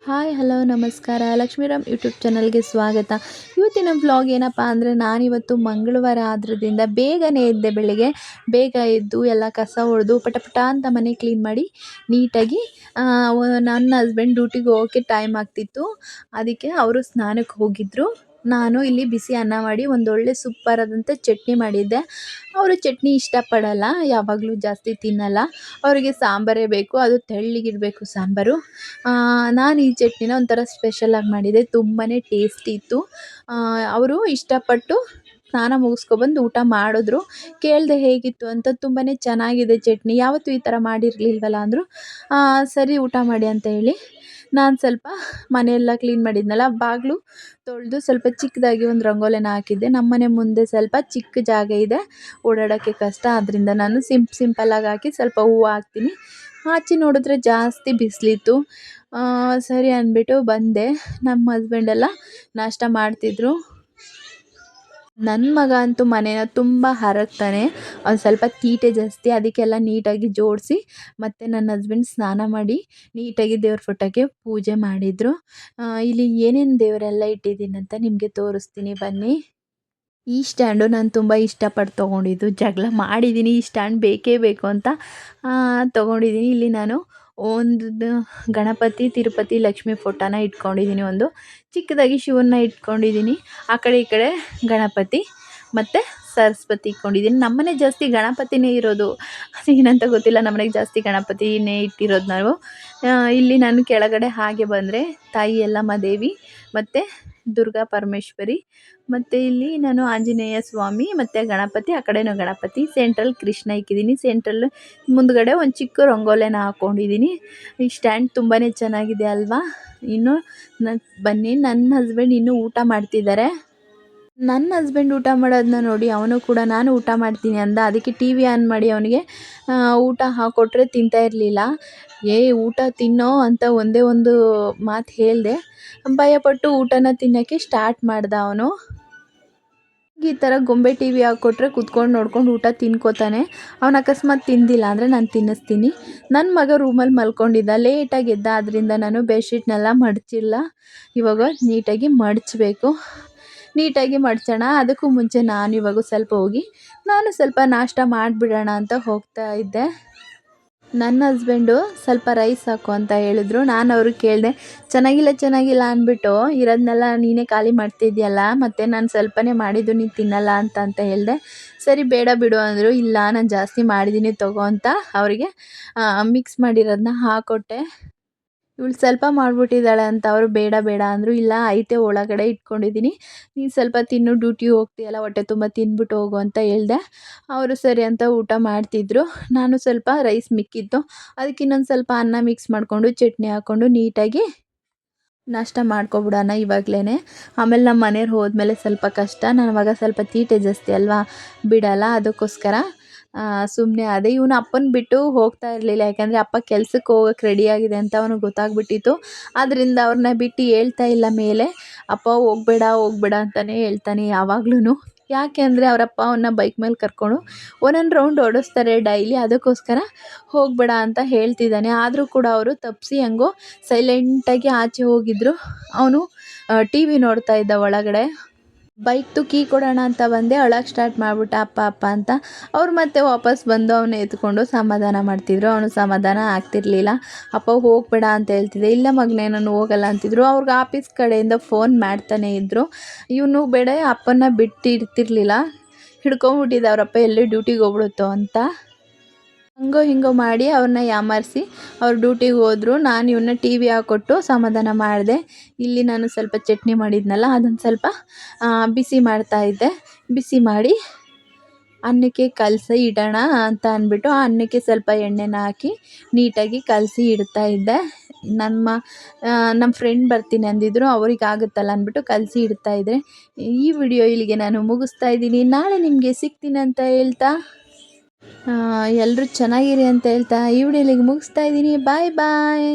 Hi hello ನಮಸ್ಕಾರ Lakshmiram YouTube ಚಾನಲ್ಗೆ ಸ್ವಾಗತ. ಇವತ್ತಿನ ವ್ಲಾಗ್ ಏನಪ್ಪ ಅಂದರೆ ನಾನಿವತ್ತು ಮಂಗಳವಾರ ಆದ್ರಿಂದ ಬೇಗನೆ ಎದ್ದೆ. ಬೆಳಿಗ್ಗೆ ಬೇಗ ಎದ್ದು ಎಲ್ಲ ಕಸ ಹೊಡೆದು ಪಟ ಪಟ ಅಂತ ಮನೆ ಕ್ಲೀನ್ ಮಾಡಿ ನೀಟಾಗಿ ನನ್ನ ಹಸ್ಬೆಂಡ್ ಡ್ಯೂಟಿಗೆ ಹೋಗೋಕ್ಕೆ ಟೈಮ್ ಆಗ್ತಿತ್ತು. ಅದಕ್ಕೆ ಅವರು ಸ್ನಾನಕ್ಕೆ ಹೋಗಿದ್ದರು. ನಾನು ಇಲ್ಲಿ ಬಿಸಿ ಅನ್ನ ಮಾಡಿ ಒಂದೊಳ್ಳೆ ಸೂಪರಾದಂಥ ಚಟ್ನಿ ಮಾಡಿದ್ದೆ. ಅವರು ಚಟ್ನಿ ಇಷ್ಟಪಡಲ್ಲ, ಯಾವಾಗಲೂ ಜಾಸ್ತಿ ತಿನ್ನಲ್ಲ. ಅವರಿಗೆ ಸಾಂಬಾರೇ ಬೇಕು, ಅದು ತೆಳ್ಳಗಿರಬೇಕು ಸಾಂಬಾರು. ನಾನು ಈ ಚಟ್ನಿನ ಒಂಥರ ಸ್ಪೆಷಲಾಗಿ ಮಾಡಿದ್ದೆ, ತುಂಬಾ ಟೇಸ್ಟಿ ಇತ್ತು. ಅವರು ಇಷ್ಟಪಟ್ಟು ಸ್ನಾನ ಮುಗಿಸ್ಕೊಬಂದು ಊಟ ಮಾಡಿದ್ರು. ಕೇಳಿದೆ ಹೇಗಿತ್ತು ಅಂತ. ತುಂಬಾ ಚೆನ್ನಾಗಿದೆ ಚಟ್ನಿ, ಯಾವತ್ತೂ ಈ ಥರ ಮಾಡಿರಲಿಲ್ವಲ್ಲ ಅಂದರು. ಸರಿ ಊಟ ಮಾಡಿ ಅಂತ ಹೇಳಿ ನಾನು ಸ್ವಲ್ಪ ಮನೆಯೆಲ್ಲ ಕ್ಲೀನ್ ಮಾಡಿದ್ನಲ್ಲ, ಬಾಗಿಲು ತೊಳೆದು ಸ್ವಲ್ಪ ಚಿಕ್ಕದಾಗಿ ಒಂದು ರಂಗೋಲಿನ ಹಾಕಿದ್ದೆ. ನಮ್ಮನೆ ಮುಂದೆ ಸ್ವಲ್ಪ ಚಿಕ್ಕ ಜಾಗ ಇದೆ, ಓಡಾಡೋಕ್ಕೆ ಕಷ್ಟ, ಆದ್ದರಿಂದ ನಾನು ಸಿಂಪಲ್ಲಾಗಿ ಹಾಕಿ ಸ್ವಲ್ಪ ಹೂವು ಹಾಕ್ತೀನಿ. ಆಚೆ ನೋಡಿದ್ರೆ ಜಾಸ್ತಿ ಬಿಸಿಲಿತ್ತು. ಸರಿ ಅಂದ್ಬಿಟ್ಟು ಬಂದೆ. ನಮ್ಮ ಹಸ್ಬೆಂಡೆಲ್ಲ ನಾಷ್ಟ ಮಾಡ್ತಿದ್ರು. ನನ್ನ ಮಗ ಅಂತೂ ಮನೇನ ತುಂಬ ಹರಗ್ತಾನೆ, ಅವ್ನು ಸ್ವಲ್ಪ ತೀಟೆ ಜಾಸ್ತಿ. ಅದಕ್ಕೆಲ್ಲ ನೀಟಾಗಿ ಜೋಡಿಸಿ ಮತ್ತು ನನ್ನ ಹಸ್ಬೆಂಡ್ ಸ್ನಾನ ಮಾಡಿ ನೀಟಾಗಿ ದೇವ್ರ ಫೋಟೋಕ್ಕೆ ಪೂಜೆ ಮಾಡಿದರು. ಇಲ್ಲಿ ಏನೇನು ದೇವರೆಲ್ಲ ಇಟ್ಟಿದ್ದೀನಿ ಅಂತ ನಿಮಗೆ ತೋರಿಸ್ತೀನಿ ಬನ್ನಿ. ಈ ಸ್ಟ್ಯಾಂಡು ನಾನು ತುಂಬ ಇಷ್ಟಪಟ್ಟು ತೊಗೊಂಡಿದ್ದು, ಜಗಳ ಮಾಡಿದ್ದೀನಿ ಈ ಸ್ಟ್ಯಾಂಡ್ ಬೇಕೇ ಬೇಕು ಅಂತ ತೊಗೊಂಡಿದ್ದೀನಿ. ಇಲ್ಲಿ ನಾನು ಒಂದು ಗಣಪತಿ, ತಿರುಪತಿ, ಲಕ್ಷ್ಮಿ ಫೋಟೋನ ಇಟ್ಕೊಂಡಿದ್ದೀನಿ. ಒಂದು ಚಿಕ್ಕದಾಗಿ ಶಿವನ್ನ ಇಟ್ಕೊಂಡಿದ್ದೀನಿ. ಆ ಕಡೆ ಈ ಕಡೆ ಗಣಪತಿ ಮತ್ತು ಸರಸ್ವತಿ ಇಟ್ಕೊಂಡಿದ್ದೀನಿ. ನಮ್ಮನೆ ಜಾಸ್ತಿ ಗಣಪತಿನೇ ಇರೋದು, ಏನಂತ ಗೊತ್ತಿಲ್ಲ, ನಮ್ಮನೆಗೆ ಜಾಸ್ತಿ ಗಣಪತಿನೇ ಇಟ್ಟಿರೋದು ನಾವು. ಇಲ್ಲಿ ನಾನು ಕೆಳಗಡೆ ಹಾಗೆ ಬಂದರೆ ತಾಯಿ ಯಲ್ಲಮ್ಮ ದೇವಿ ಮತ್ತು ದುರ್ಗಾ ಪರಮೇಶ್ವರಿ, ಮತ್ತು ಇಲ್ಲಿ ನಾನು ಆಂಜನೇಯ ಸ್ವಾಮಿ ಮತ್ತು ಗಣಪತಿ, ಆ ಕಡೆನೂ ಗಣಪತಿ, ಸೆಂಟ್ರಲ್ ಕೃಷ್ಣ ಇಕ್ಕಿದ್ದೀನಿ. ಸೆಂಟ್ರಲ್ ಮುಂದ್ಗಡೆ ಒಂದು ಚಿಕ್ಕ ರಂಗೋಲಿನ ಹಾಕ್ಕೊಂಡಿದ್ದೀನಿ. ಈ ಸ್ಟ್ಯಾಂಡ್ ತುಂಬಾ ಚೆನ್ನಾಗಿದೆ ಅಲ್ವಾ. ಇನ್ನು ಬನ್ನಿ, ನನ್ನ ಹಸ್ಬೆಂಡ್ ಇನ್ನೂ ಊಟ ಮಾಡ್ತಿದ್ದಾರೆ. ನನ್ನ ಹಸ್ಬೆಂಡ್ ಊಟ ಮಾಡೋದನ್ನ ನೋಡಿ ಅವನು ಕೂಡ ನಾನು ಊಟ ಮಾಡ್ತೀನಿ ಅಂದ. ಅದಕ್ಕೆ ಟಿ ವಿ ಆನ್ ಮಾಡಿ ಅವನಿಗೆ ಊಟ ಹಾಕ್ಕೊಟ್ರೆ ತಿಂತಾ ಇರಲಿಲ್ಲ. ಊಟ ತಿನ್ನೋ ಅಂತ ಒಂದೇ ಒಂದು ಮಾತು ಹೇಳಿದೆ, ಭಯಪಟ್ಟು ಊಟನ ತಿನ್ನೋಕ್ಕೆ ಸ್ಟಾರ್ಟ್ ಮಾಡ್ದ ಅವನು. ಈ ಥರ ಗೊಂಬೆ ಟಿ ವಿ ಹಾಕ್ಕೊಟ್ರೆ ಕುತ್ಕೊಂಡು ನೋಡ್ಕೊಂಡು ಊಟ ತಿನ್ಕೋತಾನೆ. ಅವನು ಅಕಸ್ಮಾತ್ ತಿಂದಿಲ್ಲ ಅಂದರೆ ನಾನು ತಿನ್ನಿಸ್ತೀನಿ. ನನ್ನ ಮಗ ರೂಮಲ್ಲಿ ಮಲ್ಕೊಂಡಿದ್ದ, ಲೇಟಾಗಿ ಎದ್ದ, ಆದ್ದರಿಂದ ನಾನು ಬೆಡ್ಶೀಟ್ನೆಲ್ಲ ಮಡಚಿಲ್ಲ. ಇವಾಗ ನೀಟಾಗಿ ಮಡಚಬೇಕು. ನೀಟಾಗಿ ಮಡ್ಚೋಣ. ಅದಕ್ಕೂ ಮುಂಚೆ ನಾನು ಇವಾಗ ಸ್ವಲ್ಪ ಹೋಗಿ ಸ್ವಲ್ಪ ನಾಷ್ಟ ಮಾಡಿಬಿಡೋಣ ಅಂತ ಹೋಗ್ತಾ ಇದ್ದೆ. ನನ್ನ ಹಸ್ಬೆಂಡು ಸ್ವಲ್ಪ ರೈಸ್ ಹಾಕು ಅಂತ ಹೇಳಿದ್ರು. ನಾನು ಅವ್ರಿಗೆ ಕೇಳಿದೆ, ಚೆನ್ನಾಗಿಲ್ಲ ಅಂದ್ಬಿಟ್ಟು ಇರೋದನ್ನೆಲ್ಲ ನೀನೇ ಖಾಲಿ ಮಾಡ್ತಿದ್ಯಲ್ಲ, ಮತ್ತು ನಾನು ಸ್ವಲ್ಪನೇ ಮಾಡಿದ್ದು ನೀನು ತಿನ್ನಲ್ಲ ಅಂತ ಹೇಳಿದೆ. ಸರಿ ಬೇಡ ಬಿಡು ಅಂದರು. ಇಲ್ಲ ನಾನು ಜಾಸ್ತಿ ಮಾಡಿದ್ದೀನಿ ತಗೋ ಅಂತ ಅವರಿಗೆ ಮಿಕ್ಸ್ ಮಾಡಿರೋದನ್ನ ಹಾಕ್ಕೊಟ್ಟೆ. ಇವಳು ಸ್ವಲ್ಪ ಮಾಡಿಬಿಟ್ಟಿದ್ದಾಳೆ ಅಂತ ಅವರು ಬೇಡ ಅಂದರು. ಇಲ್ಲ ಐತೆ ಒಳಗಡೆ ಇಟ್ಕೊಂಡಿದ್ದೀನಿ, ನೀನು ಸ್ವಲ್ಪ ತಿನ್ನು, ಡ್ಯೂಟಿಗೆ ಹೋಗ್ತೀಯಲ್ಲ, ಹೊಟ್ಟೆ ತುಂಬ ತಿಂದ್ಬಿಟ್ಟು ಹೋಗು ಅಂತ ಹೇಳಿದೆ. ಅವರು ಸರಿ ಅಂತ ಊಟ ಮಾಡ್ತಿದ್ರು. ನಾನು ಸ್ವಲ್ಪ ರೈಸ್ ಮಿಕ್ಕಿತ್ತು, ಅದಕ್ಕೆ ಇನ್ನೊಂದು ಸ್ವಲ್ಪ ಅನ್ನ ಮಿಕ್ಸ್ ಮಾಡಿಕೊಂಡು ಚಟ್ನಿ ಹಾಕ್ಕೊಂಡು ನೀಟಾಗಿ ನಾಷ್ಟ ಮಾಡ್ಕೊಬಿಡೋಣ ಇವಾಗಲೇ. ಆಮೇಲೆ ನಮ್ಮ ಮನೆಯವ್ರು ಹೋದ್ಮೇಲೆ ಸ್ವಲ್ಪ ಕಷ್ಟ. ನನ್ನ ಮಗ ಸ್ವಲ್ಪ ತೀಟೆ ಜಾಸ್ತಿ ಅಲ್ವಾ, ಬಿಡಲ್ಲ. ಅದಕ್ಕೋಸ್ಕರ ಸುಮ್ಮನೆ ಅದೇ. ಇವನು ಅಪ್ಪನ ಬಿಟ್ಟು ಹೋಗ್ತಾ ಇರಲಿಲ್ಲ, ಯಾಕಂದರೆ ಅಪ್ಪ ಕೆಲ್ಸಕ್ಕೆ ಹೋಗೋಕ್ಕೆ ರೆಡಿಯಾಗಿದೆ ಅಂತ ಅವನಿಗೆ ಗೊತ್ತಾಗ್ಬಿಟ್ಟಿತ್ತು. ಆದ್ದರಿಂದ ಅವ್ರನ್ನ ಬಿಟ್ಟು ಹೇಳ್ತಾ ಇಲ್ಲ ಮೇಲೆ. ಅಪ್ಪ ಹೋಗಬೇಡ ಅಂತಲೇ ಹೇಳ್ತಾನೆ ಯಾವಾಗ್ಲೂ. ಯಾಕೆ ಅಂದರೆ ಅವರಪ್ಪ ಅವನ್ನ ಬೈಕ್ ಮೇಲೆ ಕರ್ಕೊಂಡು ಒಂದೊಂದು ರೌಂಡ್ ಓಡಿಸ್ತಾರೆ ಡೈಲಿ, ಅದಕ್ಕೋಸ್ಕರ ಹೋಗಬೇಡ ಅಂತ ಹೇಳ್ತಿದ್ದಾನೆ. ಆದರೂ ಕೂಡ ಅವರು ತಪ್ಪಿಸಿ ಹೆಂಗೋ ಸೈಲೆಂಟಾಗಿ ಆಚೆ ಹೋಗಿದ್ರು. ಅವನು ಟಿ ವಿ ನೋಡ್ತಾ ಇದ್ದ ಒಳಗಡೆ. ಬೈಕ್ದು ಕೀ ಕೊಡೋಣ ಅಂತ ಬಂದೆ, ಅಳಕ್ಕೆ ಸ್ಟಾರ್ಟ್ ಮಾಡಿಬಿಟ್ಟ ಅಪ್ಪ ಅಂತ. ಅವ್ರು ಮತ್ತೆ ವಾಪಸ್ ಬಂದು ಅವನ್ನ ಎತ್ಕೊಂಡು ಸಮಾಧಾನ ಮಾಡ್ತಿದ್ರು. ಅವನು ಸಮಾಧಾನ ಆಗ್ತಿರ್ಲಿಲ್ಲ. ಅಪ್ಪ ಹೋಗಬೇಡ ಅಂತ ಹೇಳ್ತಿದ್ದೆ. ಇಲ್ಲ ಮಗನೇ ನಾನು ಹೋಗಲ್ಲ ಅಂತಿದ್ರು. ಅವ್ರಿಗೆ ಆಫೀಸ್ ಕಡೆಯಿಂದ ಫೋನ್ ಮಾಡ್ತಾನೆ ಇದ್ದರು. ಇವನು ಬೇಡ ಅಪ್ಪನ ಬಿಟ್ಟು ಇರ್ತಿರ್ಲಿಲ್ಲ, ಹಿಡ್ಕೊಂಬಿಟ್ಟಿದ್ದೆ ಅವರಪ್ಪ ಎಲ್ಲೇ ಡ್ಯೂಟಿಗೆ ಹೋಗ್ಬಿಡುತ್ತೋ ಅಂತ. ಹಂಗೋ ಹಿಂಗೋ ಮಾಡಿ ಅವ್ರನ್ನ ಯಾಮಾರಿಸಿ ಅವ್ರು ಡ್ಯೂಟಿಗೆ ಹೋದರು. ನಾನು ಇವನ್ನ ಟಿ ವಿ ಹಾಕ್ಕೊಟ್ಟು ಸಮಾಧಾನ ಮಾಡಿದೆ. ಇಲ್ಲಿ ನಾನು ಸ್ವಲ್ಪ ಚಟ್ನಿ ಮಾಡಿದ್ನಲ್ಲ, ಅದನ್ನು ಸ್ವಲ್ಪ ಬಿಸಿ ಮಾಡ್ತಾಯಿದ್ದೆ. ಬಿಸಿ ಮಾಡಿ ಅನ್ನಕ್ಕೆ ಕಲಸಿ ಇಡೋಣ ಅಂತ ಅಂದ್ಬಿಟ್ಟು ಆ ಅನ್ನಕ್ಕೆ ಸ್ವಲ್ಪ ಎಣ್ಣೆನ ಹಾಕಿ ನೀಟಾಗಿ ಕಲಸಿ ಇಡ್ತಾಯಿದ್ದೆ. ನಮ್ಮ ಫ್ರೆಂಡ್ ಬರ್ತೀನಿ ಅಂದಿದ್ರು, ಅವ್ರಿಗೆ ಆಗುತ್ತಲ್ಲ ಅಂದ್ಬಿಟ್ಟು ಕಲಸಿ ಇಡ್ತಾಯಿದ್ದೆ. ಈ ವಿಡಿಯೋ ಇಲ್ಲಿಗೆ ನಾನು ಮುಗಿಸ್ತಾ ಇದ್ದೀನಿ. ನಾಳೆ ನಿಮಗೆ ಸಿಗ್ತೀನಿ ಅಂತ ಹೇಳ್ತಾ ಎಲ್ಲರೂ ಚೆನ್ನಾಗಿರಿ ಅಂತ ಹೇಳ್ತಾ ಈ ವಿಡಿಯೋ ಇಲ್ಲಿಗೆ ಮುಗಿಸ್ತಾ ಇದ್ದೀನಿ. ಬಾಯ್.